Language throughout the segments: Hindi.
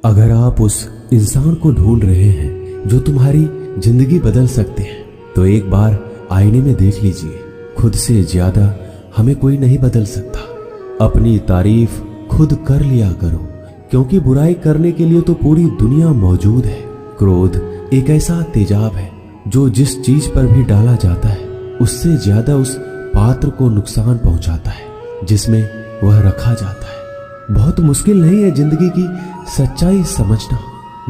अगर आप उस इंसान को ढूंढ रहे हैं जो तुम्हारी जिंदगी बदल सकते हैं, तो एक बार आईने में देख लीजिए। खुद से ज्यादा हमें कोई नहीं बदल सकता। अपनी तारीफ खुद कर लिया करो, क्योंकि बुराई करने के लिए तो पूरी दुनिया मौजूद है। क्रोध एक ऐसा तेजाब है जो जिस चीज पर भी डाला जाता है उससे ज्यादा उस पात्र को नुकसान पहुंचाता है जिसमें वह रखा जाता है। बहुत मुश्किल नहीं है जिंदगी की सच्चाई समझना।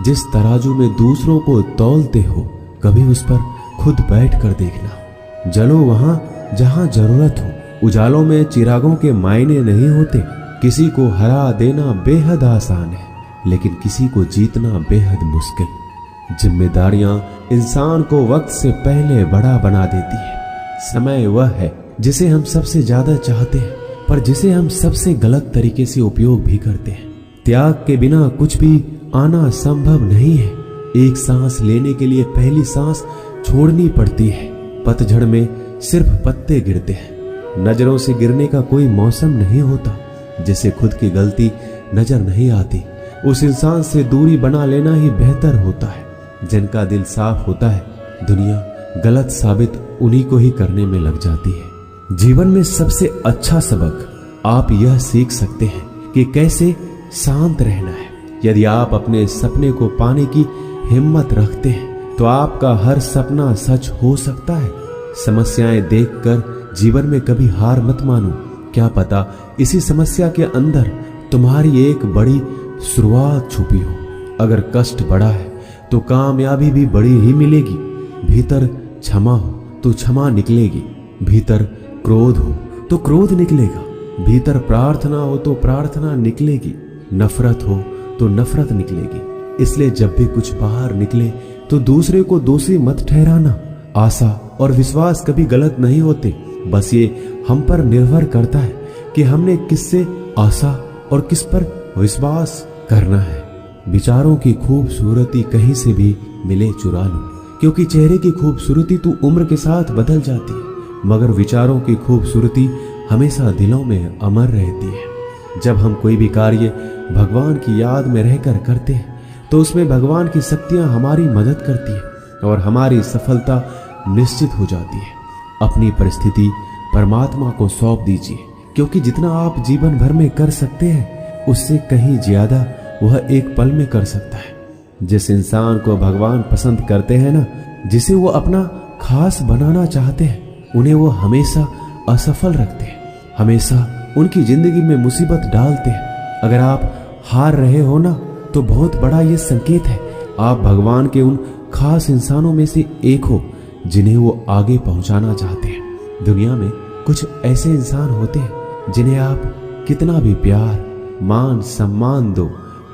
जिस तराजू में दूसरों को तौलते हो, कभी उस पर खुद बैठ कर देखना। जलो वहां जहां जरूरत हो। उजालों में चिरागों के मायने नहीं होते। किसी को हरा देना बेहद आसान है, लेकिन किसी को जीतना बेहद मुश्किल। जिम्मेदारियां इंसान को वक्त से पहले बड़ा बना देती है। समय वह है जिसे हम सबसे ज्यादा चाहते हैं, पर जिसे हम सबसे गलत तरीके से उपयोग भी करते हैं। त्याग के बिना कुछ भी आना संभव नहीं है। एक सांस लेने के लिए पहली सांस छोड़नी पड़ती है। पतझड़ में सिर्फ पत्ते गिरते हैं। नजरों से गिरने का कोई मौसम नहीं होता। जिसे खुद की गलती नजर नहीं आती, उस इंसान से दूरी बना लेना ही बेहतर होता है। जिनका दिल साफ होता है, दुनिया गलत साबित उन्हीं को ही करने में लग जाती है। जीवन में सबसे अच्छा सबक आप यह सीख सकते हैं कि कैसे शांत रहना है। यदि आप अपने सपने को पाने की हिम्मत रखते हैं, तो आपका हर सपना सच हो सकता है। समस्याएं देखकर जीवन में कभी हार मत मानो। क्या पता इसी समस्या के अंदर तुम्हारी एक बड़ी शुरुआत छुपी हो। अगर कष्ट बड़ा है तो कामयाबी भी बड़ी ही मिलेगी। भीतर क्षमा हो तो क्षमा निकलेगी। भीतर क्रोध हो तो क्रोध निकलेगा। भीतर प्रार्थना हो तो प्रार्थना निकलेगी। नफरत हो तो नफरत निकलेगी। इसलिए जब भी कुछ बाहर निकले तो दूसरे को दोषी मत ठहराना। आशा और विश्वास कभी गलत नहीं होते। बस ये हम पर निर्भर करता है कि हमने किससे आशा और किस पर विश्वास करना है। विचारों की खूबसूरती कहीं से भी मिले चुरा लो, क्योंकि चेहरे की खूबसूरती तो उम्र के साथ बदल जाती है, मगर विचारों की खूबसूरती हमेशा दिलों में अमर रहती है। जब हम कोई भी कार्य भगवान की याद में रहकर करते हैं, तो उसमें भगवान की शक्तियां हमारी मदद करती है और हमारी सफलता निश्चित हो जाती है। अपनी परिस्थिति परमात्मा को सौंप दीजिए, क्योंकि जितना आप जीवन भर में कर सकते हैं, उससे कहीं ज्यादा वह एक पल में कर सकता है। जिस इंसान को भगवान पसंद करते हैं ना, जिसे वो अपना खास बनाना चाहते हैं, उन्हें वो हमेशा असफल रखते हैं, हमेशा उनकी जिंदगी में मुसीबत डालते हैं। अगर आप हार रहे हो ना, तो बहुत बड़ा ये संकेत है आप भगवान के उन खास इंसानों में से एक हो जिन्हें वो आगे पहुंचाना चाहते हैं। दुनिया में कुछ ऐसे इंसान होते हैं जिन्हें आप कितना भी प्यार, मान, सम्मान दो,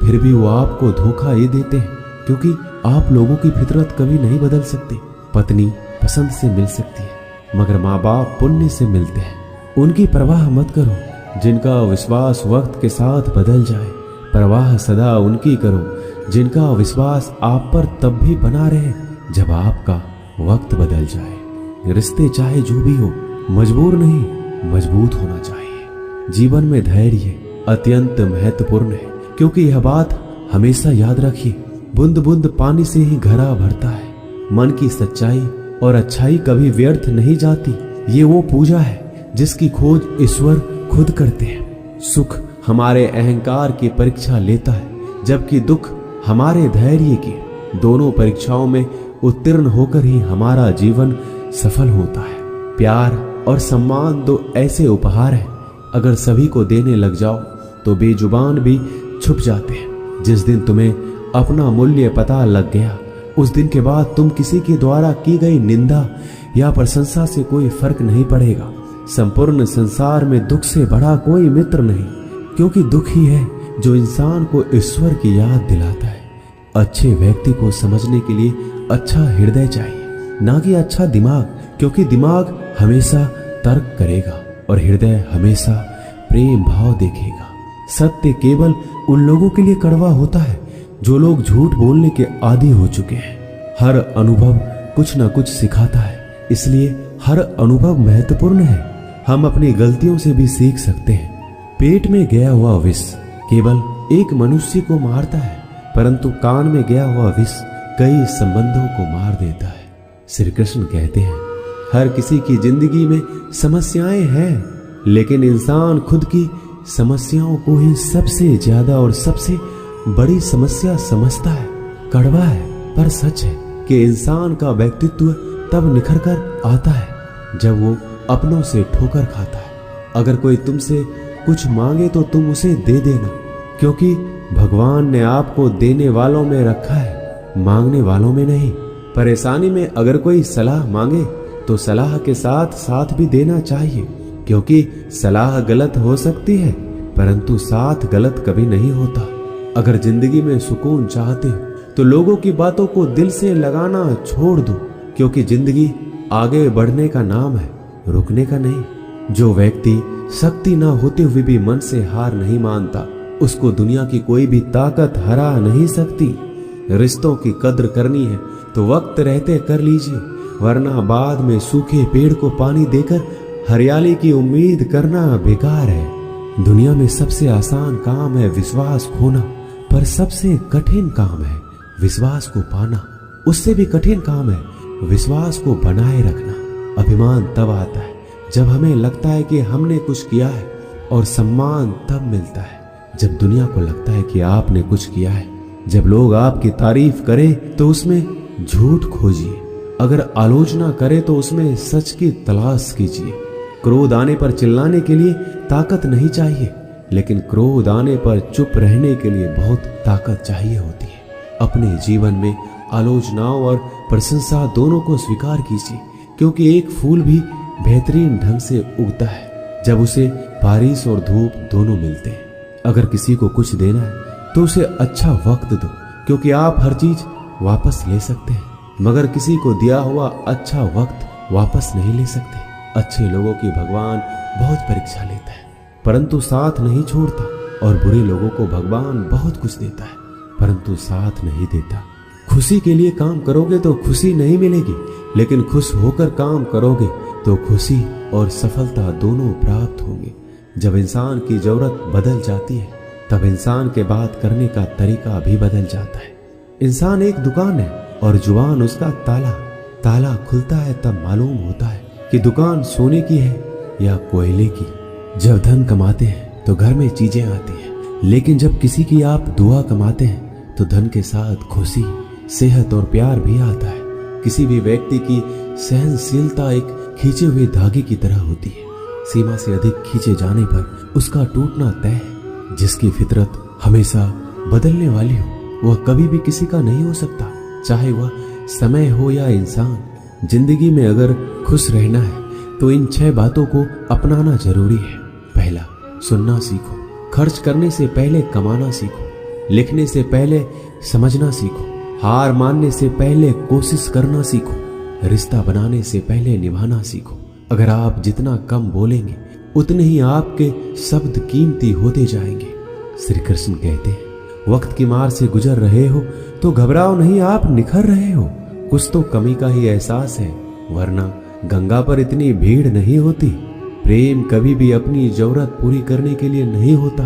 फिर भी वो आपको धोखा ही देते हैं, क्योंकि आप लोगों की फितरत कभी नहीं बदल सकती। पत्नी पसंद से मिल सकती है, मगर माँ बाप पुण्य से मिलते हैं। उनकी परवाह मत करो जिनका विश्वास वक्त के साथ बदल जाए। परवाह सदा उनकी करो जिनका विश्वास आप पर तब भी बना रहे जब आपका वक्त बदल जाए। रिश्ते चाहे जो भी हो, मजबूर नहीं, मजबूत होना चाहिए। जीवन में धैर्य अत्यंत महत्वपूर्ण है, क्योंकि यह बात हमेशा याद रखिए, बूंद बूंद पानी से ही घड़ा भरता है। मन की सच्चाई और अच्छाई कभी व्यर्थ नहीं जाती। ये वो पूजा है जिसकी खोज ईश्वर खुद करते हैं। सुख हमारे अहंकार की परीक्षा लेता है, जबकि दुख हमारे धैर्य की। दोनों परीक्षाओं में उत्तीर्ण होकर ही हमारा जीवन सफल होता है। प्यार और सम्मान दो ऐसे उपहार हैं, अगर सभी को देने लग जाओ तो बेजुबान भी छुप जाते हैं। जिस दिन तुम्हें अपना मूल्य पता लग गया, उस दिन के बाद तुम किसी के द्वारा की गई निंदा या प्रशंसा से कोई फर्क नहीं पड़ेगा। संपूर्ण संसार में दुख से बड़ा कोई मित्र नहीं, क्योंकि दुख ही है जो इंसान को ईश्वर की याद दिलाता है। अच्छे व्यक्ति को समझने के लिए अच्छा हृदय चाहिए, ना कि अच्छा दिमाग, क्योंकि दिमाग हमेशा तर्क करेगा और हृदय हमेशा प्रेम भाव देखेगा। सत्य केवल उन लोगों के लिए कड़वा होता है जो लोग झूठ बोलने के आदी हो चुके हैं। हर अनुभव कुछ न कुछ सिखाता है, इसलिए हर अनुभव महत्वपूर्ण है। हम अपनी गलतियों से भी सीख सकते हैं। पेट में गया हुआ विष केवल एक मनुष्य को मारता है, परंतु कान में गया हुआ विष कई संबंधों को मार देता है। श्री कृष्ण कहते हैं, हर किसी की जिंदगी में समस्याएं हैं, लेकिन इंसान खुद की समस्याओं को ही सबसे ज्यादा और सबसे बड़ी समस्या समझता है। कड़वा है पर सच है कि इंसान का व्यक्तित्व तब निखर कर आता है जब वो अपनों से ठोकर खाता है। अगर कोई तुमसे कुछ मांगे तो तुम उसे दे देना, क्योंकि भगवान ने आपको देने वालों में रखा है, मांगने वालों में नहीं। परेशानी में अगर कोई सलाह मांगे तो सलाह के साथ साथ भी देना चाहिए, क्योंकि सलाह गलत हो सकती है परंतु साथ गलत कभी नहीं होता। अगर जिंदगी में सुकून चाहते हो तो लोगों की बातों को दिल से लगाना छोड़ दो, क्योंकि जिंदगी आगे बढ़ने का नाम है, रुकने का नहीं। जो व्यक्ति शक्ति ना होते हुए भी मन से हार नहीं मानता, उसको दुनिया की कोई भी ताकत हरा नहीं सकती। रिश्तों की कद्र करनी है तो वक्त रहते कर लीजिए, वरना बाद में सूखे पेड़ को पानी देकर हरियाली की उम्मीद करना बेकार है। दुनिया में सबसे आसान काम है विश्वास खोना, पर सबसे कठिन काम है विश्वास को पाना। उससे भी कठिन काम है विश्वास को बनाए रखना। अभिमान तब आता है जब हमें लगता है कि हमने कुछ किया है, और सम्मान तब मिलता है जब दुनिया को लगता है कि आपने कुछ किया है। जब लोग आपकी तारीफ करें तो उसमें झूठ खोजिए, अगर आलोचना करे तो उसमें सच की तलाश कीजिए। क्रोध आने पर चिल्लाने के लिए ताकत नहीं चाहिए, लेकिन क्रोध आने पर चुप रहने के लिए बहुत ताकत चाहिए होती है। अपने जीवन में आलोचनाओं और प्रशंसा दोनों को स्वीकार कीजिए, क्योंकि एक फूल भी बेहतरीन ढंग से उगता है जब उसे बारिश और धूप दोनों मिलते हैं। अगर किसी को कुछ देना है तो उसे अच्छा वक्त दो, क्योंकि आप हर चीज वापस ले सकते हैं, मगर किसी को दिया हुआ अच्छा वक्त वापस नहीं ले सकते। अच्छे लोगों की भगवान बहुत परीक्षा लेता है परंतु साथ नहीं छोड़ता, और बुरे लोगों को भगवान बहुत कुछ देता है परंतु साथ नहीं देता। खुशी के लिए काम करोगे तो खुशी नहीं मिलेगी, लेकिन खुश होकर काम करोगे तो खुशी और सफलता दोनों प्राप्त होंगे। जब इंसान की जरूरत बदल जाती है तब इंसान के बात करने का तरीका भी बदल जाता है। इंसान एक दुकान है और जुबान उसका ताला। ताला खुलता है तब मालूम होता है कि दुकान सोने की है या कोयले की। जब धन कमाते हैं तो घर में चीजें आती हैं, लेकिन जब किसी की आप दुआ कमाते हैं तो धन के साथ खुशी, सेहत और प्यार भी आता है। किसी भी व्यक्ति की सहनशीलता एक खींचे हुए धागे की तरह होती है। सीमा से अधिक खींचे जाने पर उसका टूटना तय है। जिसकी फितरत हमेशा बदलने वाली हो वह कभी भी किसी का नहीं हो सकता, चाहे वह समय हो या इंसान। जिंदगी में अगर खुश रहना है तो इन 6 बातों को अपनाना जरूरी है। पहला, सुनना सीखो। खर्च करने से पहले कमाना सीखो। लिखने से पहले समझना सीखो। हार मानने से पहले कोशिश करना सीखो। रिश्ता बनाने से पहले निभाना सीखो। अगर आप जितना कम बोलेंगे उतने ही आपके शब्द कीमती होते जाएंगे। श्री कृष्ण कहते हैं, वक्त की मार से गुजर रहे हो तो घबराओ नहीं, आप निखर रहे हो। कुछ तो कमी का ही एहसास है, वरना गंगा पर इतनी भीड़ नहीं होती। प्रेम कभी भी अपनी जरूरत पूरी करने के लिए नहीं होता।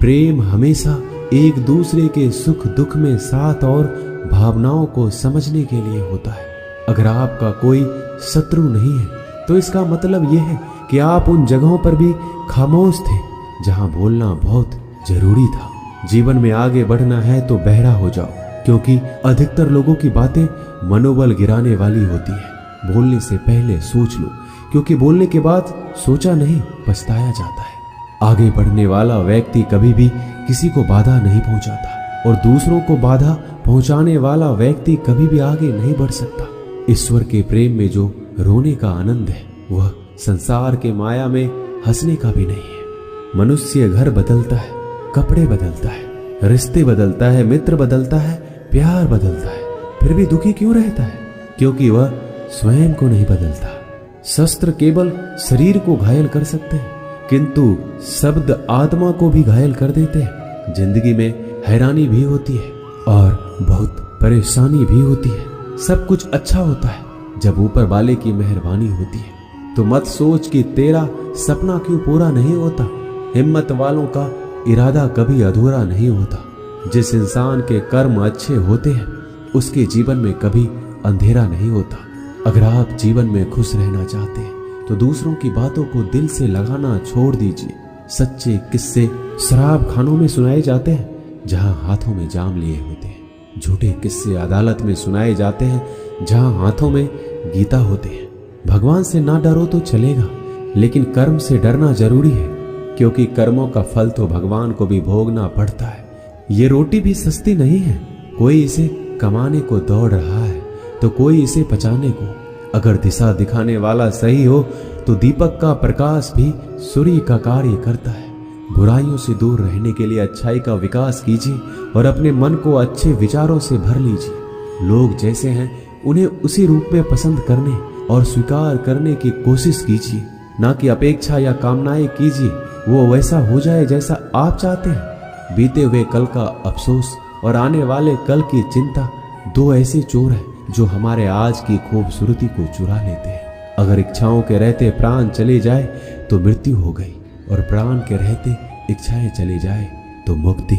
प्रेम हमेशा एक दूसरे के सुख दुख में साथ और भावनाओं को समझने के लिए होता है। अगर आपका कोई शत्रु नहीं है तो इसका मतलब यह है कि आप उन जगहों पर भी खामोश थे जहां बोलना बहुत जरूरी था। जीवन में आगे बढ़ना है तो बहरा हो जाओ, क्योंकि अधिकतर लोगों की बातें मनोबल गिराने वाली होती है। बोलने से पहले सोच लो, क्योंकि बोलने के बाद सोचा नहीं पछताया जाता है। आगे बढ़ने वाला व्यक्ति कभी भी किसी को बाधा नहीं पहुंचाता, और दूसरों को बाधा पहुंचाने वाला व्यक्ति कभी भी आगे नहीं बढ़ सकता। ईश्वर के प्रेम में जो रोने का आनंद है वह संसार के माया में हंसने का भी नहीं है। मनुष्य घर बदलता है, कपड़े बदलता है, रिश्ते बदलता है, मित्र बदलता है, प्यार बदलता है, फिर भी दुखी क्यों रहता है? क्योंकि वह स्वयं को नहीं बदलता। शस्त्र केवल शरीर को घायल कर सकते हैं, किंतु शब्द आत्मा को भी घायल कर देते हैं। जिंदगी में हैरानी भी होती है और बहुत परेशानी भी होती है। सब कुछ अच्छा होता है जब ऊपर वाले की मेहरबानी होती है। तो मत सोच कि तेरा सपना क्यों पूरा नहीं होता। हिम्मत वालों का इरादा कभी अधूरा नहीं होता। जिस इंसान के कर्म अच्छे होते हैं उसके जीवन में कभी अंधेरा नहीं होता। अगर आप जीवन में खुश रहना चाहते हैं तो दूसरों की बातों को दिल से लगाना छोड़ दीजिए। सच्चे किस्से शराब खानों में सुनाए जाते हैं जहां हाथों में जाम लिए होते हैं। झूठे किस्से अदालत में सुनाए जाते हैं जहां हाथों में गीता होते हैं। भगवान से ना डरो तो चलेगा, लेकिन कर्म से डरना जरूरी है, क्योंकि कर्मों का फल तो भगवान को भी भोगना पड़ता है। ये रोटी भी सस्ती नहीं है। कोई इसे कमाने को दौड़ रहा है तो कोई इसे पचाने को। अगर दिशा दिखाने वाला सही हो तो दीपक का प्रकाश भी सूर्य का कार्य करता है। बुराइयों से दूर रहने के लिए अच्छाई का विकास कीजिए और अपने मन को अच्छे विचारों से भर लीजिए। लोग जैसे हैं उन्हें उसी रूप में पसंद करने और स्वीकार करने की कोशिश कीजिए, ना कि अपेक्षा या कामनाएं कीजिए वो वैसा हो जाए जैसा आप चाहते हैं। बीते हुए कल का अफसोस और आने वाले कल की चिंता दो ऐसे चोर हैं जो हमारे आज की खूबसूरती को चुरा लेते हैं। अगर इच्छाओं के रहते प्राण चले जाए तो मृत्यु हो गई, और प्राण के रहते इच्छाएं चली जाए तो मुक्ति।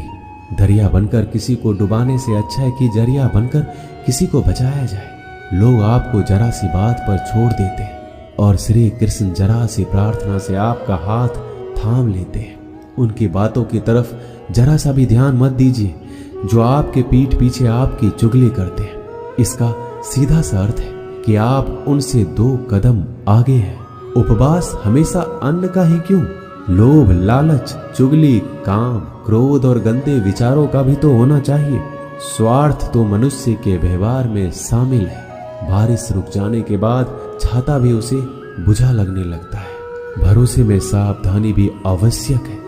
दरिया बनकर किसी को डुबाने से अच्छा है कि जरिया बनकर किसी को बचाया जाए। लोग आपको जरा सी बात पर छोड़ देते हैं और श्री कृष्ण जरा सी प्रार्थना से आपका हाथ थाम लेते हैं। उनकी बातों की तरफ जरा सा भी ध्यान मत दीजिए जो आपके पीठ पीछे आपकी चुगली करते हैं। इसका सीधा सा अर्थ है कि आप उनसे 2 कदम आगे हैं। उपवास हमेशा अन्न का ही क्यों, लोभ, लालच, चुगली, काम, क्रोध और गंदे विचारों का भी तो होना चाहिए। स्वार्थ तो मनुष्य के व्यवहार में शामिल है। बारिश रुक जाने के बाद छाता भी उसे बुझा लगने लगता है। भरोसे में सावधानी भी आवश्यक है।